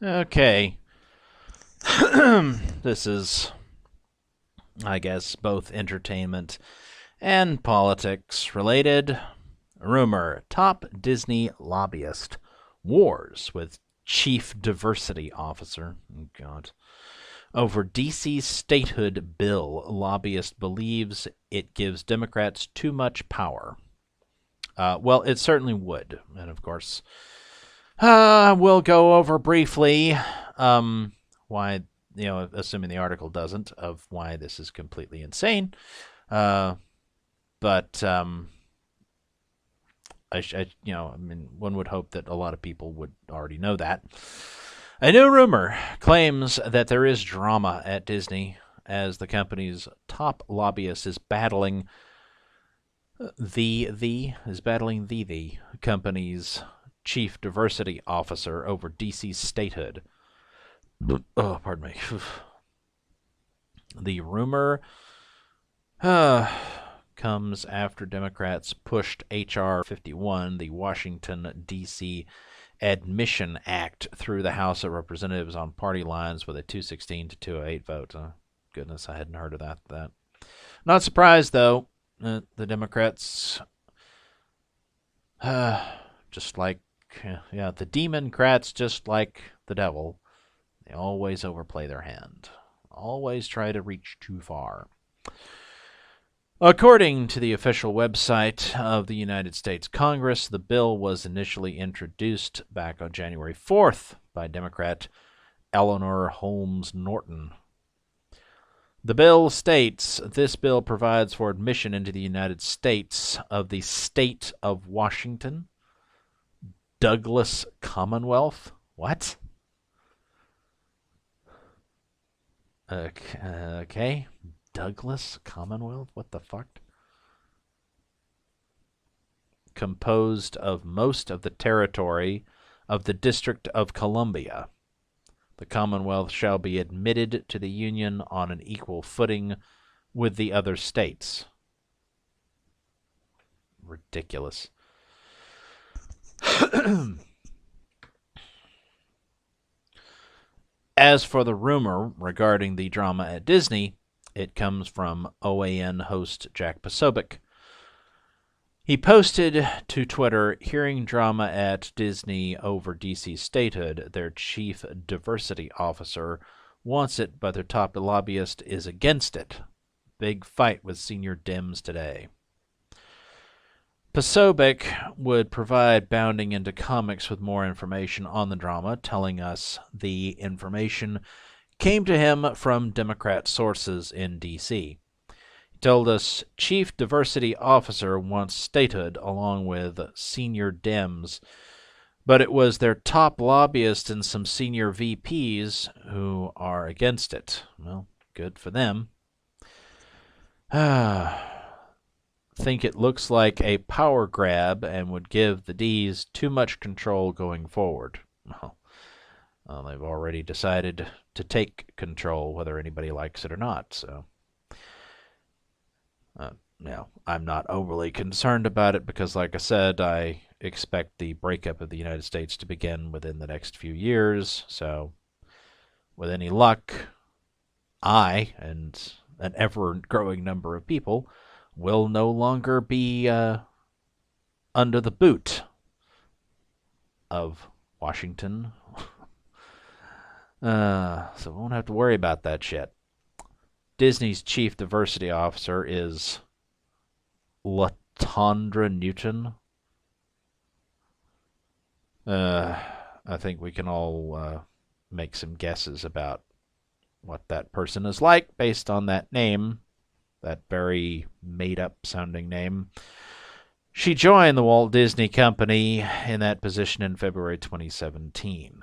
Okay. This is, I guess, both entertainment and politics related. Rumor: top Disney lobbyist wars with chief diversity officer. Oh, God. Over DC statehood bill, lobbyist believes it gives Democrats too much power. Well, it certainly would. And of course, we'll go over briefly why, assuming the article doesn't, of why this is completely insane. Uh, but one would hope that a lot of people would already know that. A new rumor claims that there is drama at Disney as the company's top lobbyist is battling the company's chief diversity officer over DC's statehood. Oh, pardon me. The rumor comes after Democrats pushed H.R. 51, the Washington, D.C. Admission Act, through the House of Representatives on party lines with a 216 to 208 vote. Goodness, I hadn't heard of that. Not surprised, though. The Democrats, just like, the Demonrats, just like the devil, they always overplay their hand. Always try to reach too far. According to the official website of the United States Congress, the bill was initially introduced back on January 4th by Democrat Eleanor Holmes Norton. The bill states, this bill provides for admission into the United States of the state of Washington, Douglas Commonwealth. What? Okay. Douglas Commonwealth? What the fuck? Composed of most of the territory of the District of Columbia. The Commonwealth shall be admitted to the Union on an equal footing with the other states. Ridiculous. As for the rumor regarding the drama at Disney, it comes from OAN host Jack Posobiec. He posted to Twitter, hearing drama at Disney over DC statehood. Their chief diversity officer wants it, but their top lobbyist is against it. Big fight with senior Dems today. Posobiec would provide bounding into comics with more information on the drama, telling us the information came to him from Democrat sources in D.C. He told us Chief Diversity Officer wants statehood along with senior Dems, but it was their top lobbyist and some senior VPs who are against it. Well, good for them. Think it looks like a power grab and would give the D's too much control going forward. Well, they've already decided to take control, whether anybody likes it or not. So, I'm not overly concerned about it because, like I said, I expect the breakup of the United States to begin within the next few years. So, with any luck, I and an ever-growing number of people will no longer be under the boot of Washington. So we won't have to worry about that shit. Disney's chief diversity officer is Latondra Newton. I think we can all make some guesses about what that person is like based on that name. That very made-up sounding name. She joined the Walt Disney Company in that position in February 2017.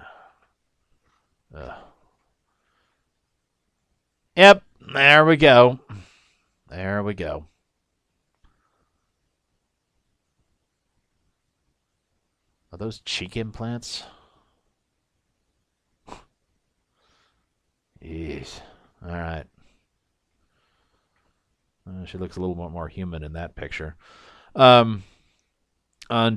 Yep, there we go. There we go. Are those cheek implants? Jeez. All right. She looks a little more human in that picture. On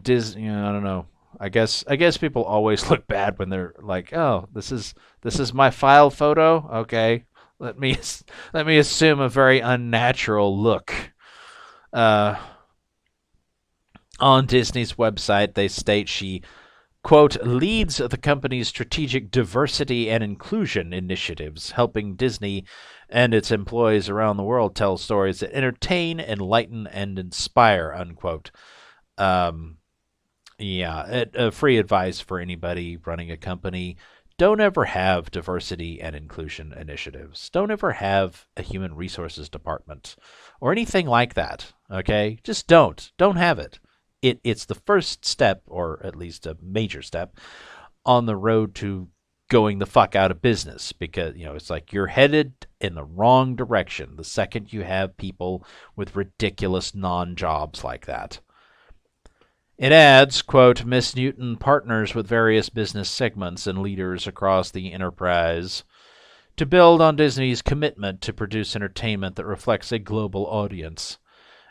Disney, I don't know. I guess people always look bad when they're like, oh, this is my file photo. Okay, let me let me assume a very unnatural look. Uh, on Disney's website, they state she, quote, leads the company's strategic diversity and inclusion initiatives, helping Disney and its employees around the world tell stories that entertain, enlighten, and inspire, unquote. Um, free advice for anybody running a company. Don't ever have diversity and inclusion initiatives. Don't ever have a human resources department or anything like that. Okay? Just don't. Don't have it. It's the first step, or at least a major step, on the road to going the fuck out of business, because it's like you're headed in the wrong direction the second you have people with ridiculous non-jobs like that. It adds, quote, Miss Newton partners with various business segments and leaders across the enterprise to build on Disney's commitment to produce entertainment that reflects a global audience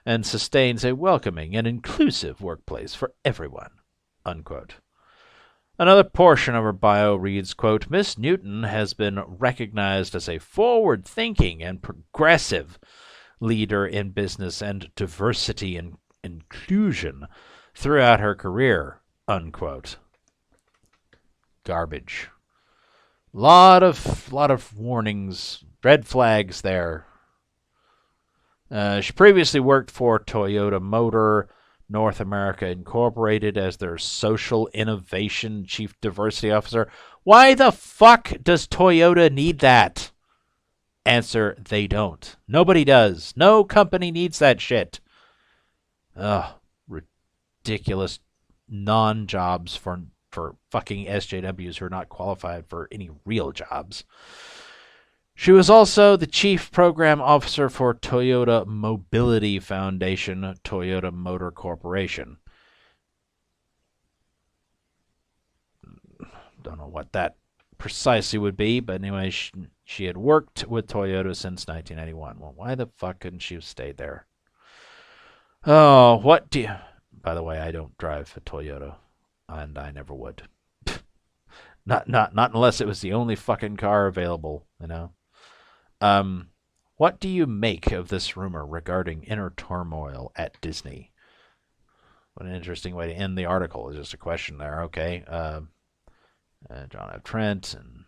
and sustains a welcoming and inclusive workplace for everyone, unquote. Another portion of her bio reads, quote, Miss Newton has been recognized as a forward-thinking and progressive leader in business and diversity and inclusion throughout her career, unquote. Garbage. Lot of warnings, red flags there. She previously worked for Toyota Motor North America Incorporated as their Social Innovation Chief Diversity Officer. Why the fuck does Toyota need that? Answer, they don't. Nobody does. No company needs that shit. Ugh, ridiculous non-jobs for fucking SJWs who are not qualified for any real jobs. She was also the Chief Program Officer for Toyota Mobility Foundation, Toyota Motor Corporation. Don't know what that precisely would be, but anyway, she had worked with Toyota since 1991. Well, why the fuck couldn't she have stayed there? Oh, what do you... By the way, I don't drive a Toyota, and I never would. Not unless it was the only fucking car available, What do you make of this rumor regarding inner turmoil at Disney? What an interesting way to end the article. Is just a question there. Okay. John F. Trent and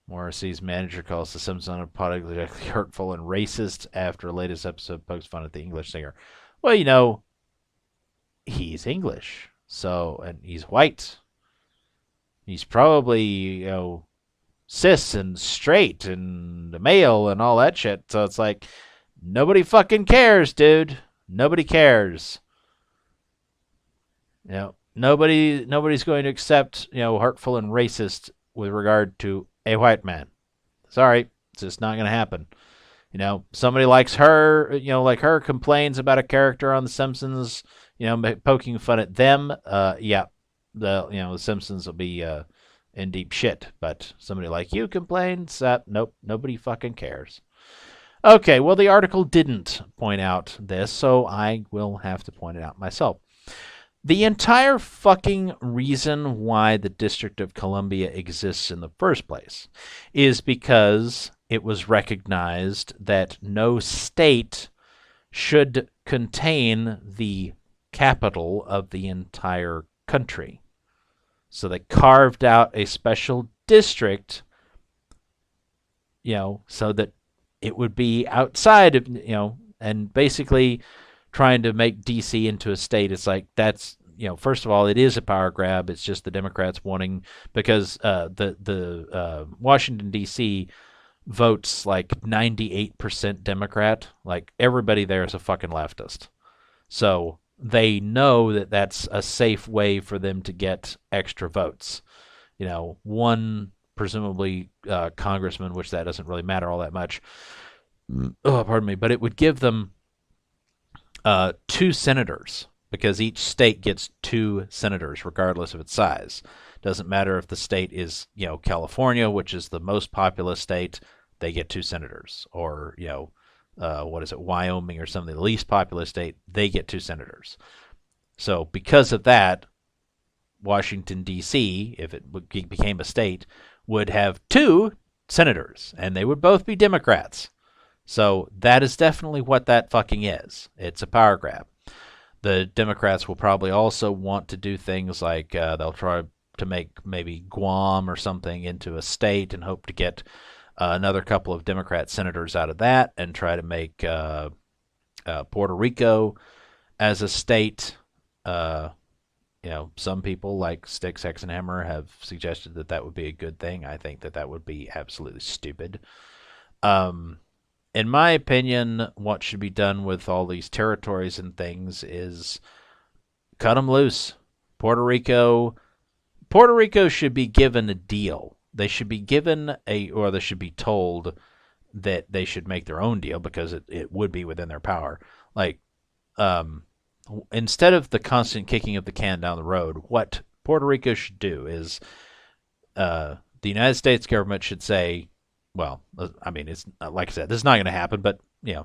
Morrissey's manager calls the Simpsons unapologetically hurtful and racist after latest episode pokes fun at the English singer. Well, he's English, and he's white. He's probably, cis and straight and male and all that shit. So it's like, nobody fucking cares, dude. Nobody cares. Nobody's going to accept, hurtful and racist with regard to a white man. Sorry, it's just not going to happen. Somebody likes her, like her, complains about a character on The Simpsons, poking fun at them. The Simpsons will be in deep shit. But somebody like you complains, nope, nobody fucking cares. Okay, well, the article didn't point out this, so I will have to point it out myself. The entire fucking reason why the District of Columbia exists in the first place is because it was recognized that no state should contain the capital of the entire country. So they carved out a special district, so that it would be outside of, and basically trying to make D.C. into a state. It's like, that's, first of all, it is a power grab. It's just the Democrats wanting, because the Washington, D.C. votes like 98% Democrat. Like, everybody there is a fucking leftist. So they know that that's a safe way for them to get extra votes. One presumably congressman, which that doesn't really matter all that much. Oh, pardon me. But it would give them 2 senators, because each state gets 2 senators regardless of its size. Doesn't matter if the state is, California, which is the most populous state, they get 2 senators. Or, Wyoming or something, the least populous state, they get 2 senators. So because of that, Washington, D.C., if it became a state, would have two senators, and they would both be Democrats. So that is definitely what that fucking is. It's a power grab. The Democrats will probably also want to do things like they'll try to make maybe Guam or something into a state and hope to get another couple of Democrat senators out of that and try to make Puerto Rico as a state. Some people like Sticks, Hex, and Hammer have suggested that that would be a good thing. I think that that would be absolutely stupid. In my opinion, what should be done with all these territories and things is cut them loose. Puerto Rico should be given a deal. They should be given or they should be told that they should make their own deal because it would be within their power. Like, instead of the constant kicking of the can down the road, what Puerto Rico should do is the United States government should say, well, I mean, it's like I said, this is not going to happen, but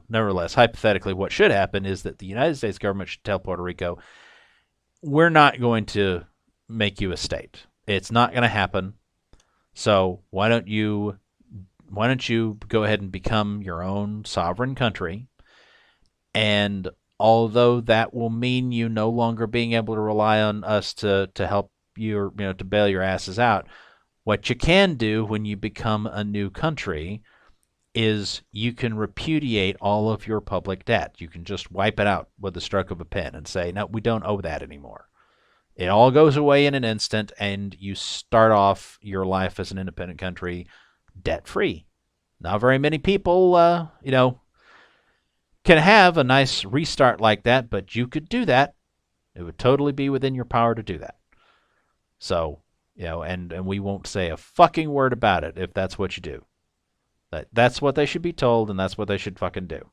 nevertheless, hypothetically, what should happen is that the United States government should tell Puerto Rico, we're not going to make you a state. It's not going to happen. So why don't you go ahead and become your own sovereign country? And although that will mean you no longer being able to rely on us to help you, or, to bail your asses out, what you can do when you become a new country is you can repudiate all of your public debt. You can just wipe it out with the stroke of a pen and say, no, we don't owe that anymore. It all goes away in an instant, and you start off your life as an independent country debt-free. Not very many people, can have a nice restart like that, but you could do that. It would totally be within your power to do that. So, and we won't say a fucking word about it if that's what you do. That's what they should be told, and that's what they should fucking do.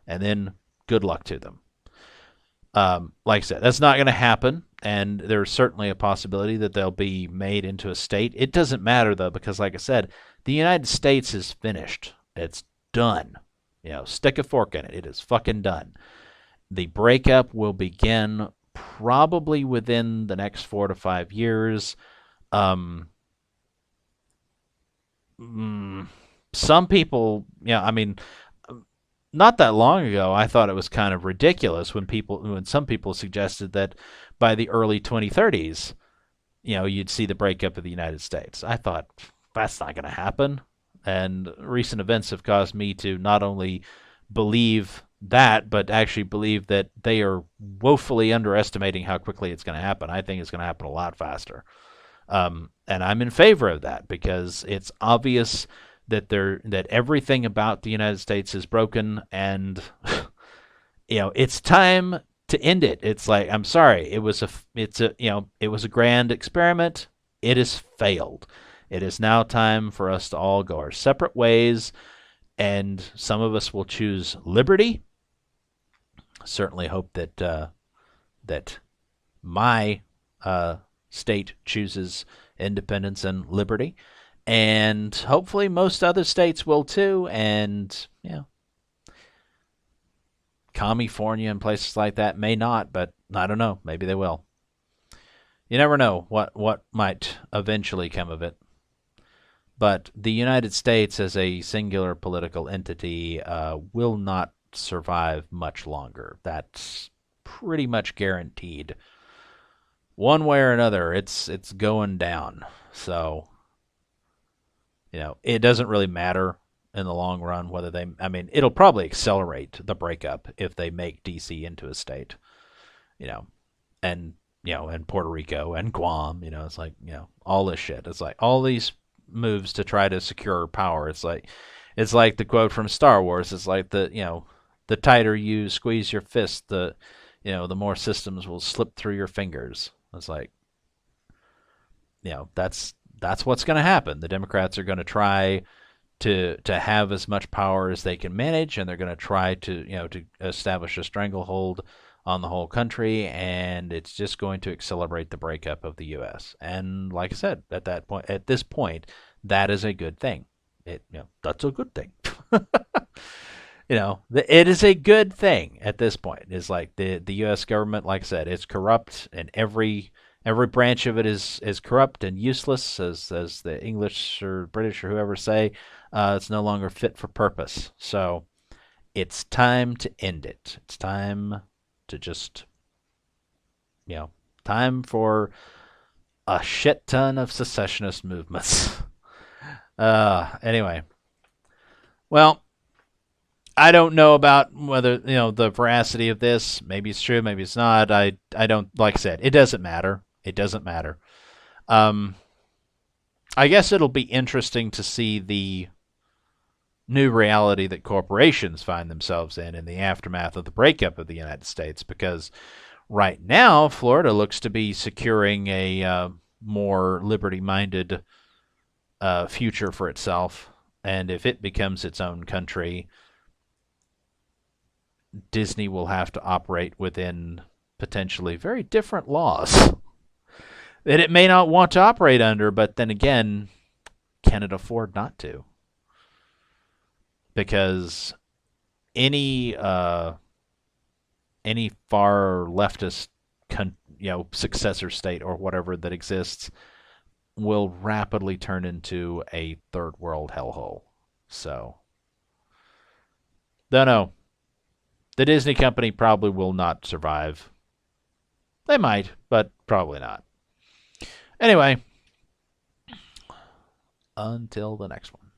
And then good luck to them. Like I said, that's not going to happen, and there's certainly a possibility that they'll be made into a state. It doesn't matter, though, because like I said, the United States is finished. It's done. Stick a fork in it. It is fucking done. The breakup will begin probably within the next 4 to 5 years. Some people, not that long ago, I thought it was kind of ridiculous when some people suggested that by the early 2030s, you'd see the breakup of the United States. I thought that's not going to happen. And recent events have caused me to not only believe that, but actually believe that they are woefully underestimating how quickly it's going to happen. I think it's going to happen a lot faster. And I'm in favor of that because it's obvious that everything about the United States is broken, and it's time to end it. It's like, I'm sorry, it was a grand experiment. It has failed. It is now time for us to all go our separate ways, and some of us will choose liberty. Certainly hope that my state chooses independence and liberty, and hopefully most other states will too. And California and places like that may not, but I don't know. Maybe they will. You never know what might eventually come of it. But the United States as a singular political entity will not survive much longer. That's pretty much guaranteed. One way or another, it's going down. So, it doesn't really matter in the long run whether it'll probably accelerate the breakup if they make DC into a state. And Puerto Rico and Guam, it's like, all this shit. It's like all these moves to try to secure power. It's like the quote from Star Wars. It's like the tighter you squeeze your fist, the more systems will slip through your fingers. It's like, that's what's going to happen. The Democrats are going to try to have as much power as they can manage, and they're going to try to establish a stranglehold on the whole country, and it's just going to accelerate the breakup of the U.S. And like I said, at this point, that is a good thing. That's a good thing. it is a good thing at this point. It's like the U.S. government, like I said, it's corrupt, and every branch of it is corrupt and useless, as the English or British or whoever say. It's no longer fit for purpose. So it's time to end it. It's time to just, time for a shit ton of secessionist movements. Anyway, well, I don't know about whether the veracity of this. Maybe it's true, maybe it's not. I don't, like I said, it doesn't matter. It doesn't matter. Um, I guess it'll be interesting to see the new reality that corporations find themselves in the aftermath of the breakup of the United States, because right now Florida looks to be securing a more liberty-minded future for itself, and if it becomes its own country, Disney will have to operate within potentially very different laws that it may not want to operate under, but then again, can it afford not to? Because any far leftist successor state or whatever that exists will rapidly turn into a third world hellhole. So, don't know. The Disney company probably will not survive. They might, but probably not. Anyway, until the next one.